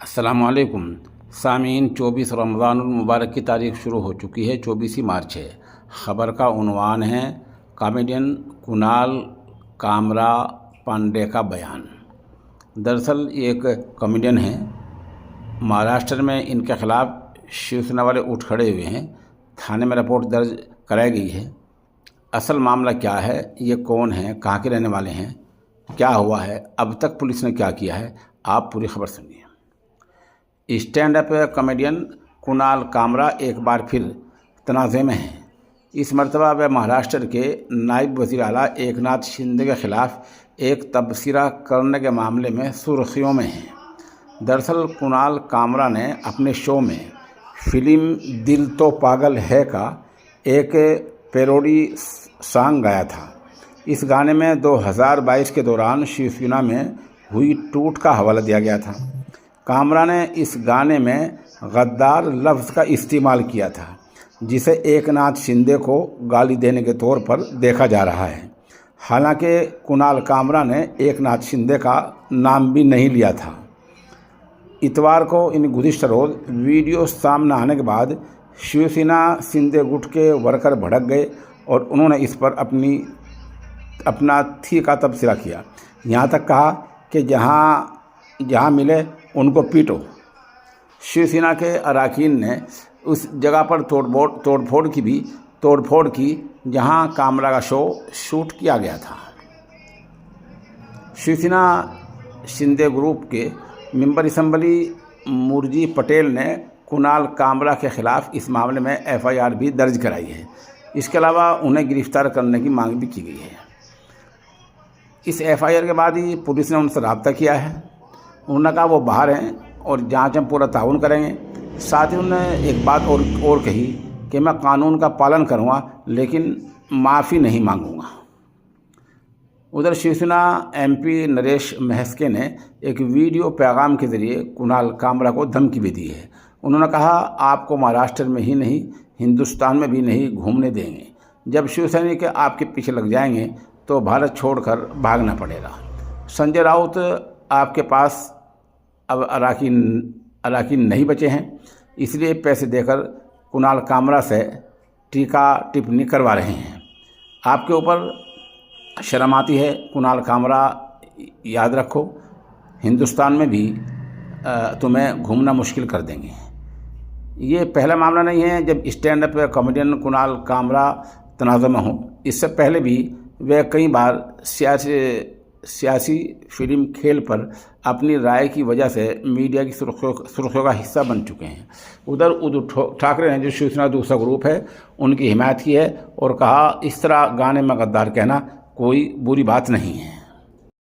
अस्सलामुअलैकुम सामीन। 24 रमज़ानुल मुबारक की तारीख शुरू हो चुकी है। 24 मार्च है। ख़बर का उन्वान है कॉमेडियन कुणाल कामरा पांडे का बयान। दरअसल ये एक कॉमेडियन है, महाराष्ट्र में इनके ख़िलाफ़ शिवसेना वाले उठ खड़े हुए हैं। थाने में रिपोर्ट दर्ज कराई गई है। असल मामला क्या है, ये कौन है, कहाँ के रहने वाले हैं, क्या हुआ है, अब तक पुलिस ने क्या किया है, आप पूरी खबर सुनिए। Stand up comedian Kunal Kamra एक बार फिर तनाज़े में हैं। इस मरतबा वे महाराष्ट्र के नायब वज़ीर आला एकनाथ शिंदे के ख़िलाफ़ एक तबसरा करने के मामले में सुर्खियों में हैं। दरअसल कुणाल कामरा ने अपने शो में फिल्म दिल तो पागल है का एक पैरोडी सॉन्ग गाया था। इस गाने में 2022 के दौरान शिवसेना में हुई टूट का हवाला दिया गया था। कामरा ने इस गाने में गद्दार लफ्ज़ का इस्तेमाल किया था, जिसे एकनाथ शिंदे को गाली देने के तौर पर देखा जा रहा है। हालांकि कुणाल कामरा ने एकनाथ शिंदे का नाम भी नहीं लिया था। इतवार को इन गुज़िश्ता रोज़ वीडियो सामने आने के बाद शिवसेना शिंदे गुट के वर्कर भड़क गए और उन्होंने इस पर अपना थी का तबसरा किया। यहाँ तक कहा कि जहाँ मिले उनको पीटो। शिवसेना के अरकान ने उस जगह पर तोड़फोड़ की जहां कामरा का शो शूट किया गया था। शिवसेना शिंदे ग्रुप के मेंबर असम्बली मुरजी पटेल ने कुणाल कामरा के ख़िलाफ़ इस मामले में FIR भी दर्ज कराई है। इसके अलावा उन्हें गिरफ्तार करने की मांग भी की गई है। इस FIR के बाद ही पुलिस ने उनसे रब्ता किया है। उन्होंने कहा वो बाहर हैं और जांच में पूरा ताउन करेंगे। साथ ही उन्होंने एक बात और कही कि मैं कानून का पालन करूँगा, लेकिन माफ़ी नहीं मांगूंगा। उधर शिवसेना MP नरेश महस्के ने एक वीडियो पैगाम के ज़रिए कुणाल कामरा को धमकी भी दी है। उन्होंने कहा, आपको महाराष्ट्र में ही नहीं हिंदुस्तान में भी नहीं घूमने देंगे। जब शिवसैनिक आपके पीछे लग जाएंगे तो भारत छोड़कर भागना पड़ेगा। संजय राउत, आपके पास अब अरकान नहीं बचे हैं, इसलिए पैसे देकर कुणाल कामरा से टीका टिप्पणी करवा रहे हैं। आपके ऊपर शर्म आती है कुणाल कामरा, याद रखो हिंदुस्तान में भी तुम्हें घूमना मुश्किल कर देंगे। ये पहला मामला नहीं है जब stand up comedian Kunal Kamra तनाज़े में हो। इससे पहले भी वे कई बार सियासी फिल्म खेल पर अपनी राय की वजह से मीडिया की सुर्खियों का हिस्सा बन चुके हैं। उधर उद्धव ठाकरे ने, जो शिवसेना दूसरा ग्रुप है, उनकी हिमायत की है और कहा, इस तरह गाने में गद्दार कहना कोई बुरी बात नहीं है।